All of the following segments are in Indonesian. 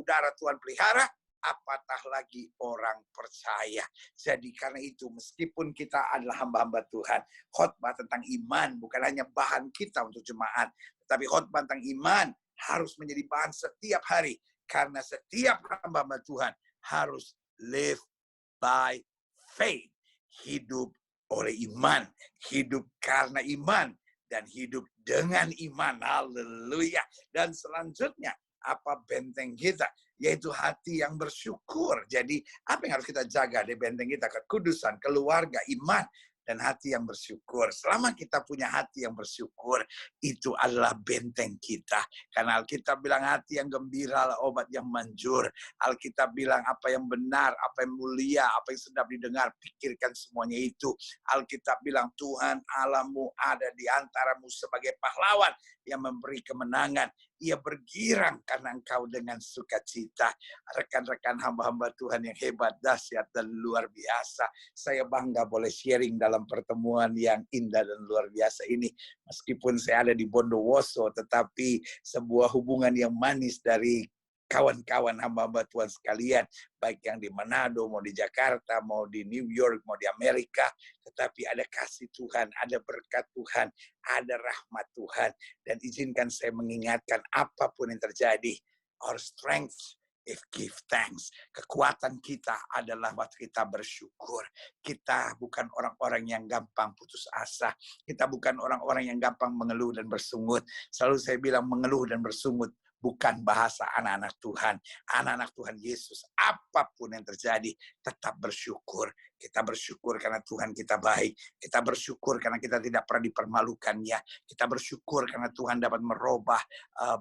udara Tuhan pelihara, apatah lagi orang percaya. Jadi karena itu meskipun kita adalah hamba-hamba Tuhan, khotbah tentang iman bukan hanya bahan kita untuk jemaat, tetapi khotbah tentang iman harus menjadi bahan setiap hari. Karena setiap hamba-hamba Tuhan harus live by faith. Hidup oleh iman, hidup karena iman, dan hidup dengan iman. Haleluya. Dan selanjutnya, apa benteng kita? Yaitu hati yang bersyukur. Jadi, apa yang harus kita jaga di benteng kita? Kekudusan, keluarga, iman, dan hati yang bersyukur. Selama kita punya hati yang bersyukur, itu adalah benteng kita. Karena Alkitab bilang hati yang gembira adalah obat yang manjur. Alkitab bilang apa yang benar, apa yang mulia, apa yang sedap didengar, pikirkan semuanya itu. Alkitab bilang Tuhan Allahmu ada di antaramu sebagai pahlawan yang memberi kemenangan. Ia bergirang karena engkau dengan sukacita. Rekan-rekan hamba-hamba Tuhan yang hebat, dahsyat, dan luar biasa. Saya bangga boleh sharing dalam pertemuan yang indah dan luar biasa ini. Meskipun saya ada di Bondowoso, tetapi sebuah hubungan yang manis dari kawan-kawan hamba-hamba Tuhan sekalian, baik yang di Manado, mau di Jakarta, mau di New York, mau di Amerika, tetapi ada kasih Tuhan, ada berkat Tuhan, ada rahmat Tuhan. Dan izinkan saya mengingatkan apapun yang terjadi, our strength is give thanks. Kekuatan kita adalah waktu kita bersyukur. Kita bukan orang-orang yang gampang putus asa. Kita bukan orang-orang yang gampang mengeluh dan bersungut. Selalu saya bilang mengeluh dan bersungut bukan bahasa anak-anak Tuhan. Anak-anak Tuhan Yesus, apapun yang terjadi, tetap bersyukur. Kita bersyukur karena Tuhan kita baik. Kita bersyukur karena kita tidak pernah dipermalukannya. Kita bersyukur karena Tuhan dapat merubah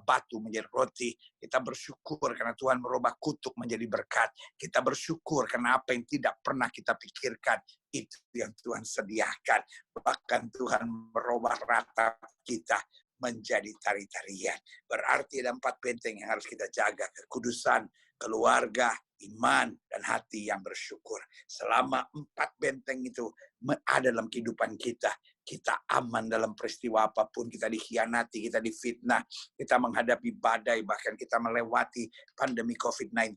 batu menjadi roti. Kita bersyukur karena Tuhan merubah kutuk menjadi berkat. Kita bersyukur karena apa yang tidak pernah kita pikirkan, itu yang Tuhan sediakan. Bahkan Tuhan merubah rata kita menjadi tari-tarian. Berarti ada 4 benteng yang harus kita jaga. Kekudusan, keluarga, iman, dan hati yang bersyukur. Selama 4 benteng itu ada dalam kehidupan kita, kita aman dalam peristiwa apapun. Kita dikhianati, kita difitnah, kita menghadapi badai, bahkan kita melewati pandemi COVID-19.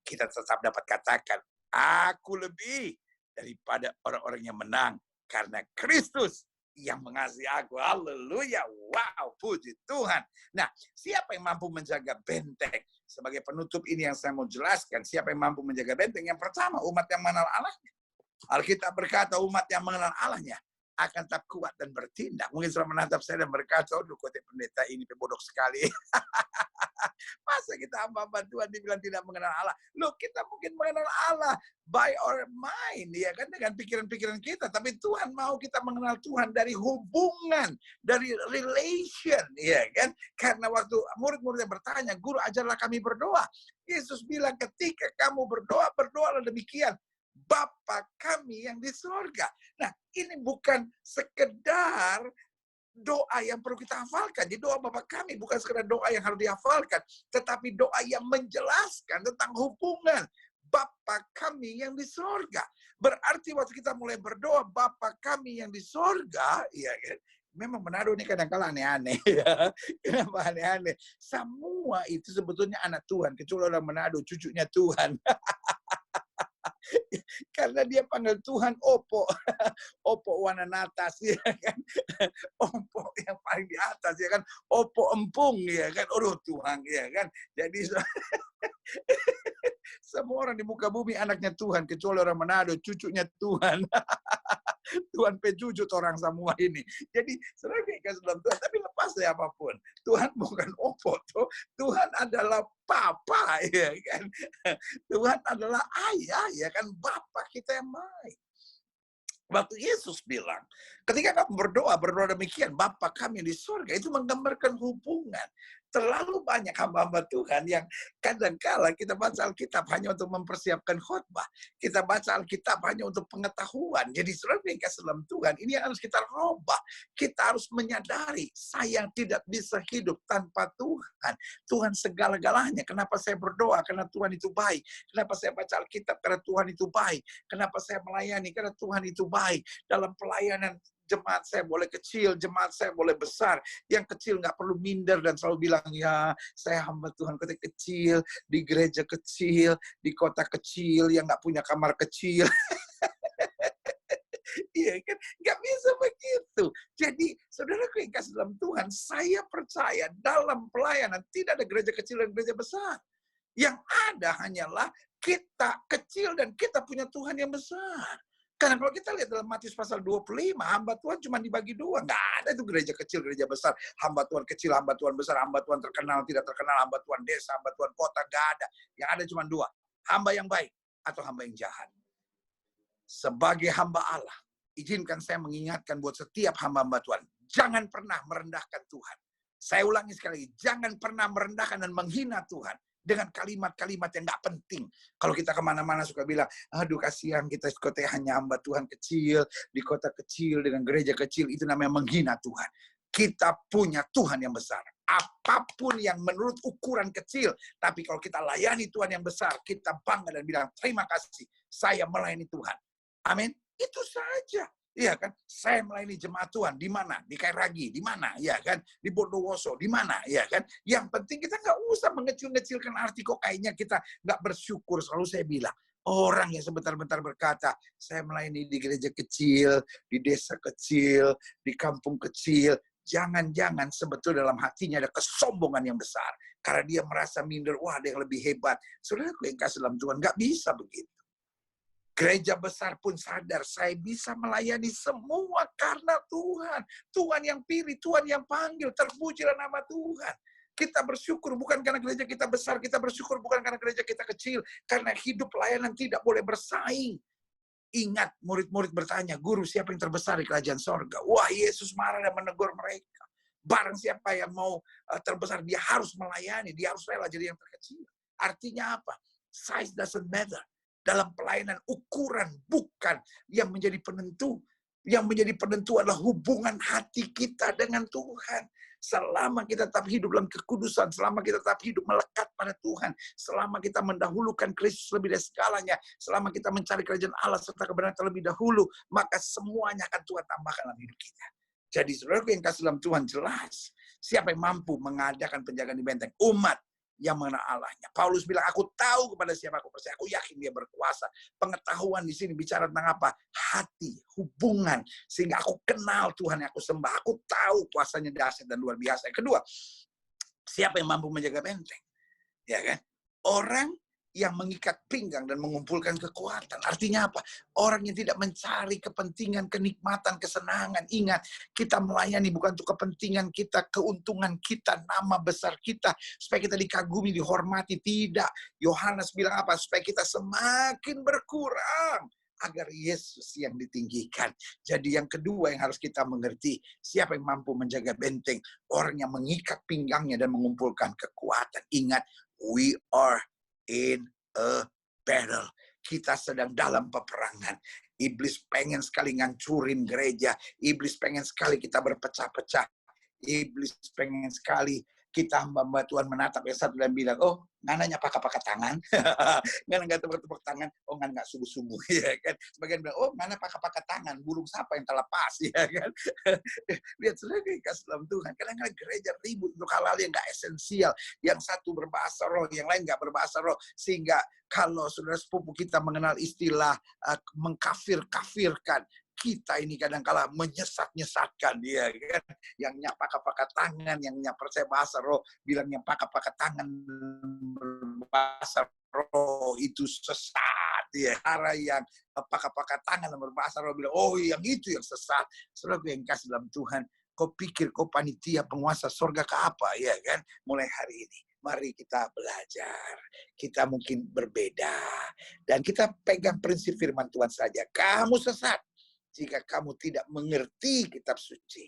Kita tetap dapat katakan, aku lebih daripada orang-orang yang menang. Karena Kristus yang mengasihi aku. Haleluya. Wow, puji Tuhan. Nah, siapa yang mampu menjaga benteng? Sebagai penutup ini yang saya mau jelaskan, siapa yang mampu menjaga benteng? Yang pertama, umat yang mengenal Allah. Alkitab berkata umat yang mengenal Allahnya akan tetap kuat dan bertindak. Mungkin sudah menatap saya dan berkata, aduh, kota pendeta ini bodoh sekali. Masa kita hamba-hamba Tuhan dibilang tidak mengenal Allah? Loh, kita mungkin mengenal Allah by our mind, ya kan, dengan pikiran-pikiran kita. Tapi Tuhan mau kita mengenal Tuhan dari hubungan, dari relation, ya kan? Karena waktu murid-muridnya bertanya, guru ajarlah kami berdoa. Yesus bilang ketika kamu berdoa, berdoalah demikian. Bapa kami yang di surga. Nah, ini bukan sekedar doa yang perlu kita hafalkan. Jadi doa Bapa kami bukan sekedar doa yang harus dihafalkan, tetapi doa yang menjelaskan tentang hubungan Bapa kami yang di surga. Berarti waktu kita mulai berdoa Bapa kami yang di surga, ya kan? Memang Manado ini kadang-kala aneh-aneh, ya. Kenapa aneh-aneh? Semua itu sebetulnya anak Tuhan, kecuali orang Manado, cucunya Tuhan. Karena dia panggil Tuhan Opo. Opo warna natas, ya kan. Opo yang paling di atas, ya kan. Opo empung, ya kan. Aduh Tuhan, ya kan. Jadi semua orang di muka bumi anaknya Tuhan, kecuali orang Manado, cucunya Tuhan. Tuhan pejujut orang semua ini. Jadi sebenarnya dalam Tuhan, tapi lepas dari apapun, Tuhan bukan Opo, Tuhan adalah Papa, ya kan. Tuhan adalah ayah, ya kan, Bapa kita yang baik. Waktu Yesus bilang, ketika kamu berdoa demikian, Bapa kami di surga, itu menggambarkan hubungan. Terlalu banyak hamba-hamba Tuhan yang kadang-kala kita baca Alkitab hanya untuk mempersiapkan khotbah. Kita baca Alkitab hanya untuk pengetahuan. Jadi saudara yang kasih dalam Tuhan, ini yang harus kita rubah. Kita harus menyadari, saya tidak bisa hidup tanpa Tuhan. Tuhan segala-galanya. Kenapa saya berdoa? Karena Tuhan itu baik. Kenapa saya baca Alkitab? Karena Tuhan itu baik. Kenapa saya melayani? Karena Tuhan itu baik. Dalam pelayanan Jemaat saya boleh kecil, jemaat saya boleh besar. Yang kecil nggak perlu minder dan selalu bilang, ya saya hamba Tuhan kota kecil, di gereja kecil, di kota kecil, yang nggak punya kamar kecil. Iya kan? Nggak bisa begitu. Jadi, saudaraku yang kasih dalam Tuhan, saya percaya dalam pelayanan tidak ada gereja kecil dan gereja besar. Yang ada hanyalah kita kecil dan kita punya Tuhan yang besar. Karena kalau kita lihat dalam Matius pasal 25, hamba Tuhan cuma dibagi dua. Nggak ada itu gereja kecil, gereja besar. Hamba Tuhan kecil, hamba Tuhan besar, hamba Tuhan terkenal, tidak terkenal, hamba Tuhan desa, hamba Tuhan kota. Nggak ada. Yang ada cuma dua. Hamba yang baik atau hamba yang jahat. Sebagai hamba Allah, izinkan saya mengingatkan buat setiap hamba-hamba Tuhan. Jangan pernah merendahkan Tuhan. Saya ulangi sekali lagi, jangan pernah merendahkan dan menghina Tuhan dengan kalimat-kalimat yang nggak penting. Kalau kita kemana-mana suka bilang, aduh kasihan kita kota hanya hamba Tuhan kecil, di kota kecil, dengan gereja kecil, itu namanya menghina Tuhan. Kita punya Tuhan yang besar. Apapun yang menurut ukuran kecil, tapi kalau kita layani Tuhan yang besar, kita bangga dan bilang, terima kasih, saya melayani Tuhan. Amin. Itu saja. Iya kan? Saya melayani jemaat Tuhan di mana? Di Kairagi, di mana? Ya kan? Di Bondowoso, di mana? Ya kan? Yang penting kita nggak usah mengecil-ngecilkan arti kok kayaknya kita nggak bersyukur. Selalu saya bilang, orang yang sebentar-bentar berkata, saya melayani di gereja kecil, di desa kecil, di kampung kecil. Jangan-jangan sebetulnya dalam hatinya ada kesombongan yang besar. Karena dia merasa minder, wah ada yang lebih hebat. Saudaraku yang kasih dalam Tuhan, nggak bisa begitu. Gereja besar pun sadar, saya bisa melayani semua karena Tuhan. Tuhan yang pilih, Tuhan yang panggil, terpujilah nama Tuhan. Kita bersyukur bukan karena gereja kita besar, kita bersyukur bukan karena gereja kita kecil. Karena hidup pelayanan tidak boleh bersaing. Ingat, murid-murid bertanya, guru siapa yang terbesar di kerajaan sorga? Wah, Yesus marah dan menegur mereka. Barang siapa yang mau terbesar, dia harus melayani, dia harus rela jadi yang terkecil. Artinya apa? Size doesn't matter. Dalam pelayanan ukuran bukan yang menjadi penentu. Yang menjadi penentu adalah hubungan hati kita dengan Tuhan. Selama kita tetap hidup dalam kekudusan, selama kita tetap hidup melekat pada Tuhan, selama kita mendahulukan Kristus lebih dari segalanya, selama kita mencari kerajaan Allah serta kebenaran terlebih dahulu, maka semuanya akan Tuhan tambahkan dalam hidup kita. Jadi saudaraku yang kasih dalam Tuhan, jelas siapa yang mampu mengadakan penjagaan di benteng? Umat yang mengenal Allahnya. Paulus bilang, aku tahu kepada siapa aku percaya. Aku yakin dia berkuasa. Pengetahuan di sini bicara tentang apa? Hati, hubungan. Sehingga aku kenal Tuhan yang aku sembah. Aku tahu kuasanya dahsyat dan luar biasa. Yang kedua, siapa yang mampu menjaga benteng? Ya kan? Orang yang mengikat pinggang dan mengumpulkan kekuatan. Artinya apa? Orang yang tidak mencari kepentingan, kenikmatan, kesenangan. Ingat, kita melayani bukan untuk kepentingan kita, keuntungan kita, nama besar kita, supaya kita dikagumi, dihormati. Tidak. Yohanes bilang apa? Supaya kita semakin berkurang, agar Yesus yang ditinggikan. Jadi yang kedua yang harus kita mengerti, siapa yang mampu menjaga benteng? Orang yang mengikat pinggangnya dan mengumpulkan kekuatan. Ingat, we are in a battle. Kita sedang dalam peperangan. Iblis pengen sekali ngancurin gereja. Iblis pengen sekali kita berpecah-pecah. Iblis pengen sekali kita hamba Tuhan menatap yang satu dan bilang, oh, ngananya pakai tangan, ngana nggak tepuk tangan, oh ngan nggak sungguh-sungguh, ya kan? Sebagian bilang, oh ngan pakai tangan, burung siapa yang terlepas, ya kan? Lihat saudara kasih dalam Tuhan. Kadang-kadang gereja ribut untuk hal-hal yang nggak esensial, yang satu berbahasa roh, yang lain nggak berbahasa roh, sehingga kalau saudara sepupu kita mengenal istilah mengkafir-kafirkan, kita ini kadang-kala menyesat-nyesatkan dia kan, yang nyapa-paka tangan, yang percaya bahasa roh bilang yang paka-paka tangan berbahasa roh itu sesat ya. Cara yang paka-paka tangan berbahasa roh bilang oh yang itu yang sesat. Saudara yang kasih dalam Tuhan, kau pikir kau panitia penguasa surga ke apa ya kan? Mulai hari ini mari kita belajar. Kita mungkin berbeda dan kita pegang prinsip firman Tuhan saja. Kamu sesat jika kamu tidak mengerti kitab suci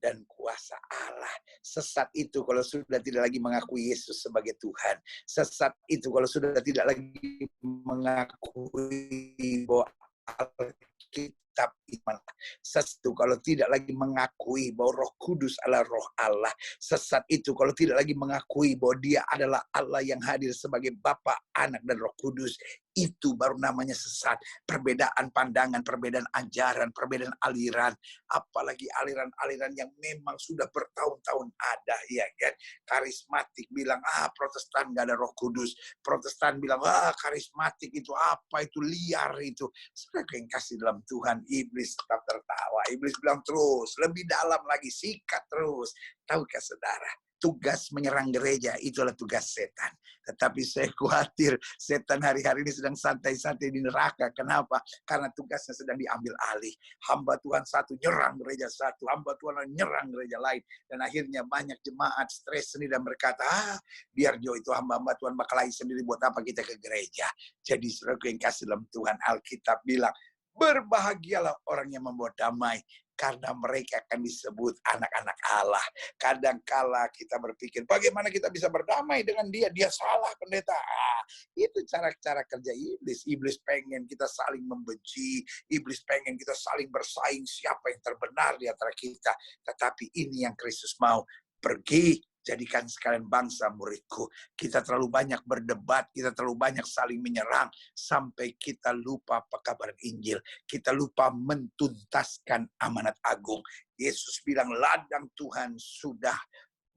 dan kuasa Allah. Sesat itu kalau sudah tidak lagi mengakui Yesus sebagai Tuhan. Sesat itu kalau sudah tidak lagi mengakui bahwa Alkitab iman. Sesat itu kalau tidak lagi mengakui bahwa Roh Kudus adalah Roh Allah. Sesat itu kalau tidak lagi mengakui bahwa Dia adalah Allah yang hadir sebagai Bapa, Anak, dan Roh Kudus. itu baru namanya sesat. Perbedaan pandangan, perbedaan ajaran, perbedaan aliran. Apalagi aliran-aliran yang memang sudah bertahun-tahun ada, ya kan. Karismatik bilang, Protestan gak ada Roh Kudus. Protestan bilang, karismatik itu apa, itu liar itu. Saudara yang kasih dalam Tuhan, iblis tetap tertawa. Iblis bilang terus, lebih dalam lagi, sikat terus. Tahukah saudara, tugas menyerang gereja itulah tugas setan. Tetapi saya khawatir setan hari-hari ini sedang santai-santai di neraka. Kenapa? Karena tugasnya sedang diambil alih. Hamba Tuhan satu nyerang gereja satu, hamba Tuhan lain nyerang gereja lain. Dan akhirnya banyak jemaat stres sendiri dan berkata, biar Jo itu hamba-hamba Tuhan bakal sendiri, buat apa kita ke gereja. Jadi saudaraku yang kasih dalam Tuhan, Alkitab bilang, berbahagialah orang yang membawa damai, karena mereka akan disebut anak-anak Allah. Kadangkala kita berpikir, bagaimana kita bisa berdamai dengan dia? Dia salah, pendeta. Itu cara-cara kerja iblis. Iblis pengen kita saling membenci. Iblis pengen kita saling bersaing. Siapa yang terbenar di antara kita? Tetapi ini yang Kristus mau. Pergi, jadikan sekalian bangsa muridku. Kita terlalu banyak berdebat, kita terlalu banyak saling menyerang, sampai kita lupa pekabaran Injil. Kita lupa mentuntaskan amanat agung. Yesus bilang, ladang Tuhan sudah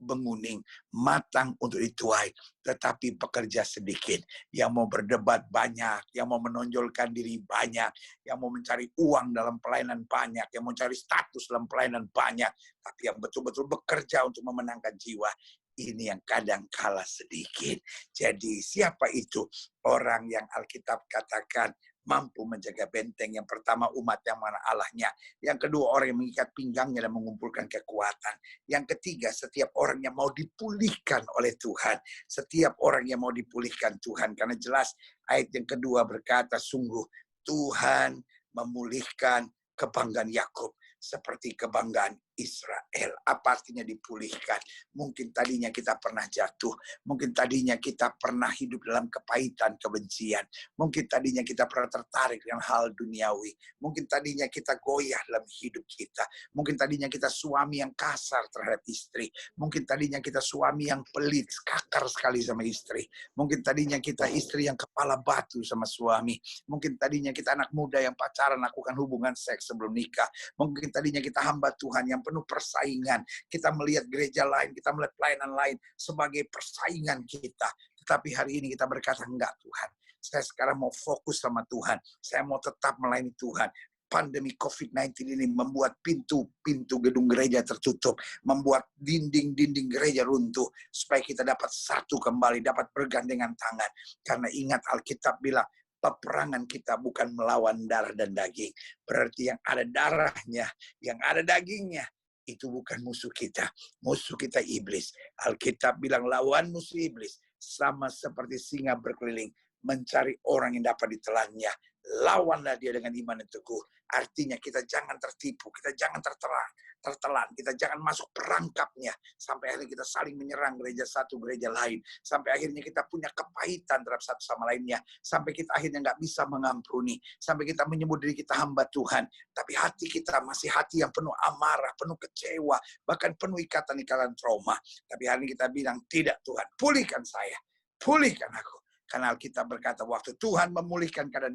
menguning, matang untuk dituai, tetapi pekerja sedikit. Yang mau berdebat banyak, yang mau menonjolkan diri banyak, yang mau mencari uang dalam pelayanan banyak, yang mau mencari status dalam pelayanan banyak, tapi yang betul-betul bekerja untuk memenangkan jiwa, ini yang kadang kalah sedikit. Jadi siapa itu orang yang Alkitab katakan mampu menjaga benteng? Yang pertama, umat yang mana Allahnya. Yang kedua, orang yang mengikat pinggangnya dan mengumpulkan kekuatan. Yang ketiga, setiap orang yang mau dipulihkan oleh Tuhan. Setiap orang yang mau dipulihkan Tuhan. Karena jelas ayat yang kedua berkata, sungguh Tuhan memulihkan kebanggaan Yakub seperti kebanggaan Israel. Apa artinya dipulihkan? Mungkin tadinya kita pernah jatuh. Mungkin tadinya kita pernah hidup dalam kepahitan, kebencian. Mungkin tadinya kita pernah tertarik dengan hal duniawi. Mungkin tadinya kita goyah dalam hidup kita. Mungkin tadinya kita suami yang kasar terhadap istri. Mungkin tadinya kita suami yang pelit, kakar sekali sama istri. Mungkin tadinya kita istri yang kepala batu sama suami. Mungkin tadinya kita anak muda yang pacaran, lakukan hubungan seks sebelum nikah. Mungkin tadinya kita hamba Tuhan yang penuh persaingan. Kita melihat gereja lain, kita melihat pelayanan lain sebagai persaingan kita. Tetapi hari ini kita berkata, enggak Tuhan. Saya sekarang mau fokus sama Tuhan. Saya mau tetap melayani Tuhan. Pandemi COVID-19 ini membuat pintu-pintu gedung gereja tertutup. Membuat dinding-dinding gereja runtuh. Supaya kita dapat satu kembali, dapat bergandengan tangan. Karena ingat Alkitab bilang, peperangan kita bukan melawan darah dan daging. Berarti yang ada darahnya, yang ada dagingnya, itu bukan musuh kita. Musuh kita iblis. Alkitab bilang lawan musuh iblis sama seperti singa berkeliling mencari orang yang dapat ditelannya. Lawanlah dia dengan iman yang teguh. Artinya kita jangan tertipu, kita jangan tertelan, kita jangan masuk perangkapnya. Sampai akhirnya kita saling menyerang gereja satu, gereja lain. Sampai akhirnya kita punya kepahitan terhadap satu sama lainnya. Sampai kita akhirnya nggak bisa mengampuni. Sampai kita menyebut diri kita hamba Tuhan. Tapi hati kita masih hati yang penuh amarah, penuh kecewa, bahkan penuh ikatan-ikatan trauma. Tapi hari ini kita bilang, tidak Tuhan, pulihkan saya, pulihkan aku. Karena Alkitab berkata, waktu Tuhan memulihkan keadaan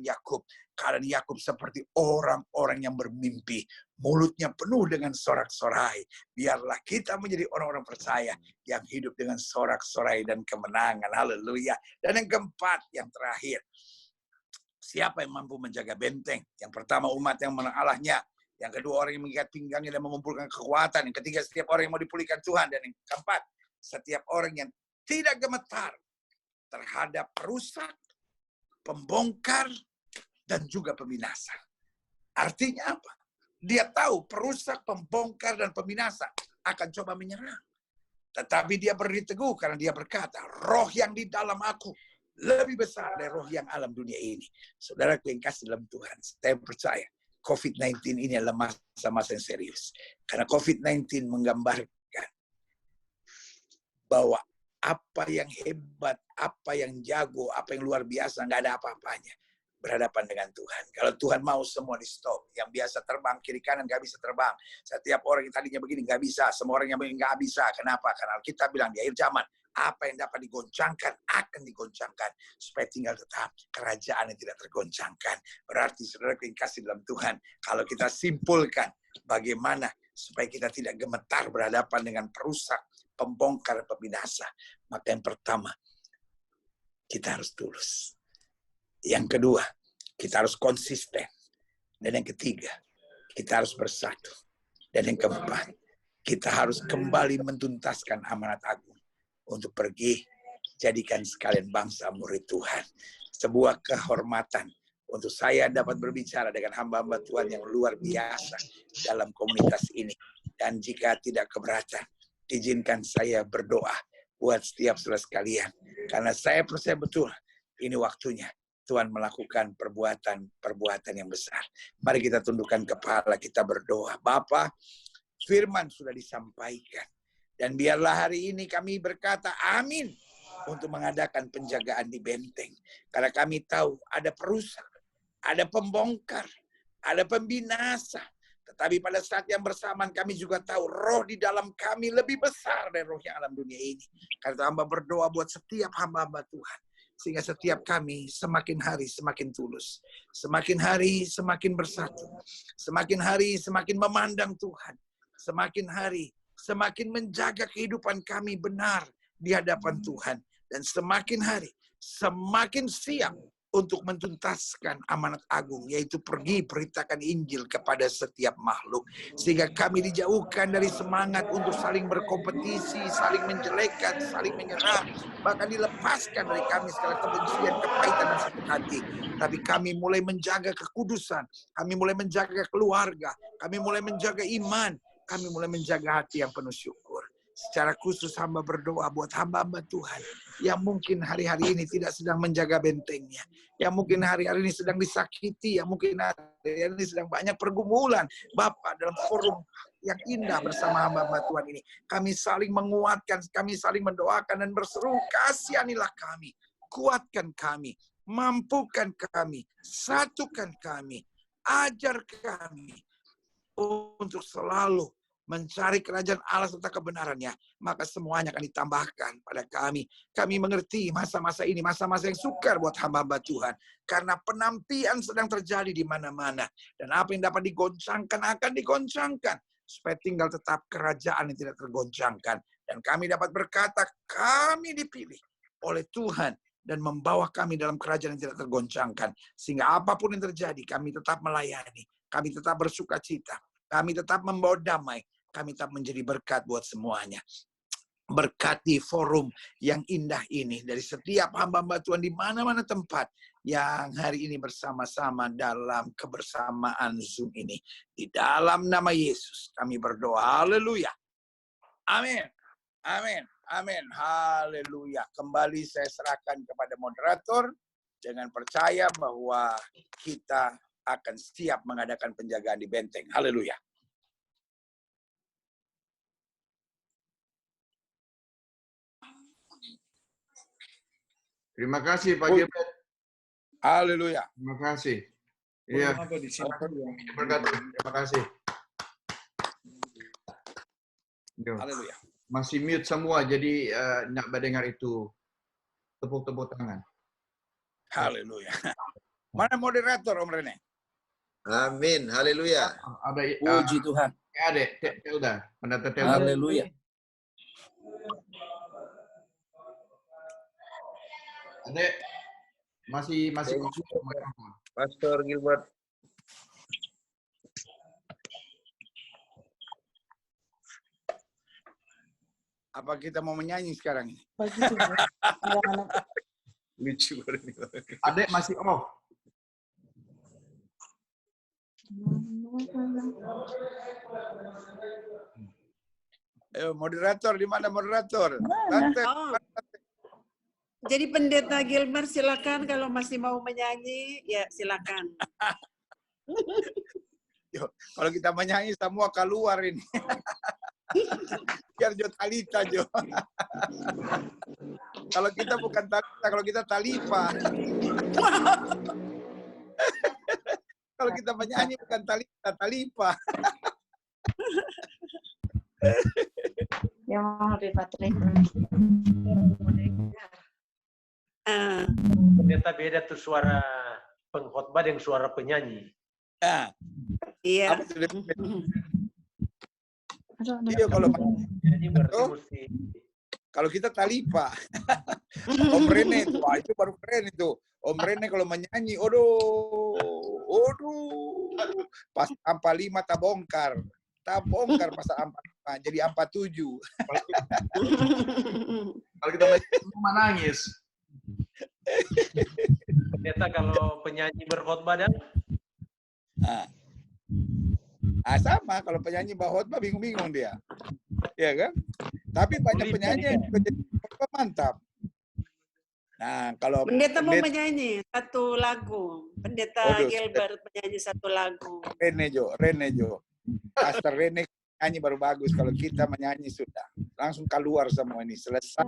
Yakub seperti orang-orang yang bermimpi. Mulutnya penuh dengan sorak-sorai. Biarlah kita menjadi orang-orang percaya yang hidup dengan sorak-sorai dan kemenangan. Haleluya. Dan yang keempat, yang terakhir. Siapa yang mampu menjaga benteng? Yang pertama, umat yang mengenal Allahnya. Yang kedua, orang yang mengikat pinggangnya dan mengumpulkan kekuatan. Yang ketiga, setiap orang yang mau dipulihkan Tuhan. Dan yang keempat, setiap orang yang tidak gemetar terhadap perusak, pembongkar, dan juga peminasa. Artinya apa? Dia tahu perusak, pembongkar, dan peminasa akan coba menyerang. Tetapi dia berdiri teguh karena dia berkata, roh yang di dalam aku lebih besar dari roh yang alam dunia ini. Saudaraku yang kasih dalam Tuhan, saya percaya COVID-19 ini adalah masa-masa yang serius. Karena COVID-19 menggambarkan bahwa apa yang hebat, apa yang jago, apa yang luar biasa, nggak ada apa-apanya berhadapan dengan Tuhan. Kalau Tuhan mau semua di stop. Yang biasa terbang kiri kanan nggak bisa terbang. Setiap orang yang tadinya begini nggak bisa. Semua orang yang begini nggak bisa. Kenapa? Karena Alkitab bilang di akhir zaman Apa yang dapat digoncangkan akan digoncangkan, supaya tinggal tetap kerajaan yang tidak tergoncangkan. Berarti saudara yang kasih dalam Tuhan, kalau kita simpulkan bagaimana supaya kita tidak gemetar berhadapan dengan perusak, pembongkar, pembinasa, maka yang pertama, kita harus tulus. Yang kedua, kita harus konsisten. Dan yang ketiga, kita harus bersatu. Dan yang keempat, kita harus kembali mentuntaskan amanat agung untuk pergi jadikan sekalian bangsa murid Tuhan. Sebuah kehormatan untuk saya dapat berbicara dengan hamba-hamba Tuhan yang luar biasa dalam komunitas ini. Dan jika tidak keberatan, izinkan saya berdoa buat setiap saudara sekalian. Karena saya percaya betul, ini waktunya Tuhan melakukan perbuatan yang besar. Mari kita tundukkan kepala, kita berdoa. Bapa, firman sudah disampaikan. Dan biarlah hari ini kami berkata amin untuk mengadakan penjagaan di benteng. Karena kami tahu ada perusak, ada pembongkar, ada pembinasa. Tetapi pada saat yang bersamaan kami juga tahu roh di dalam kami lebih besar dari roh yang alam dunia ini. Karena hamba berdoa buat setiap hamba-hamba Tuhan. Sehingga setiap kami semakin hari semakin tulus. Semakin hari semakin bersatu. Semakin hari semakin memandang Tuhan. Semakin hari semakin menjaga kehidupan kami benar di hadapan Tuhan. Dan semakin hari semakin siap untuk mentuntaskan amanat agung, yaitu pergi beritakan Injil kepada setiap makhluk. Sehingga kami dijauhkan dari semangat untuk saling berkompetisi, saling menjelekkan, saling menyerang, bahkan dilepaskan dari kami segala kebencian, kepahitan, dan sakit hati. Tapi kami mulai menjaga kekudusan, kami mulai menjaga keluarga, kami mulai menjaga iman, kami mulai menjaga hati yang penuh syukur. Secara khusus hamba berdoa buat hamba-hamba Tuhan yang mungkin hari-hari ini tidak sedang menjaga bentengnya, yang mungkin hari-hari ini sedang disakiti, yang mungkin hari-hari ini sedang banyak pergumulan. Bapak, dalam forum yang indah bersama hamba-hamba Tuhan ini, kami saling menguatkan, kami saling mendoakan dan berseru, kasihanilah kami, kuatkan kami, mampukan kami, satukan kami, ajar kami untuk selalu mencari kerajaan Allah serta kebenarannya, maka semuanya akan ditambahkan pada kami. Kami mengerti masa-masa ini, masa-masa yang sukar buat hamba-hamba Tuhan. Karena penampian sedang terjadi di mana-mana. Dan apa yang dapat digoncangkan akan digoncangkan. Supaya tinggal tetap kerajaan yang tidak tergoncangkan. Dan kami dapat berkata, kami dipilih oleh Tuhan dan membawa kami dalam kerajaan yang tidak tergoncangkan. Sehingga apapun yang terjadi, kami tetap melayani. Kami tetap bersuka cita. Kami tetap membawa damai. Kami tetap menjadi berkat buat semuanya. Berkati forum yang indah ini dari setiap hamba-hamba Tuhan di mana-mana tempat yang hari ini bersama-sama dalam kebersamaan Zoom ini. Di dalam nama Yesus kami berdoa. Haleluya. Amin. Amin. Amin. Haleluya. Kembali saya serahkan kepada moderator dengan percaya bahwa kita akan siap mengadakan penjagaan di benteng. Haleluya. Terima kasih Pak Gilbert. Haleluya. Terima kasih. Iya. Terima kasih. Haleluya. Masih mute semua, jadi nak mendengar itu tepuk-tepuk tangan. Haleluya. Mana moderator Om Rene? Amin. Haleluya. Ada Puji Tuhan. Adek, Telda. Pendeta Telda. Haleluya. Adek, masih Pastor Gilbert. Apa kita mau menyanyi sekarang ini? Lucu banget ini. Adek masih off. Moderator di mana moderator? Jadi Pendeta Gilbert silakan kalau masih mau menyanyi ya silakan. Kalau kita menyanyi semua keluar ini. Biar Jo Talita Jo. Kalau kita bukan Talita, kalau kita Talipa. Kalau kita menyanyi bukan Talita, Talipa. Yang mau dipatrick. Ternyata beda tuh suara pengkhotbah dengan suara penyanyi. Nah, Iya. apa sudah Aduh, iya kalau Penyanyi berarti Oh. mesti kalau kita talipa. Om Rene itu, wah, itu baru keren itu. Om Rene kalau menyanyi, pas ampa 5 tak bongkar pas ampa 5 jadi ampa 7. Kalau kita cuma nangis. ternyata kalau penyanyi berkhotbah dan Sama kalau penyanyi khotbah bingung-bingung dia. Ya kan? Tapi banyak penyanyi yang juga jadi khotbah mantap. Nah, kalau Pendeta mau menyanyi satu lagu. Pendeta Waduh, Gilbert menyanyi satu lagu. Rene Jo. Pastor Rene nyanyi baru bagus. Kalau kita menyanyi sudah langsung keluar semua ini selesai.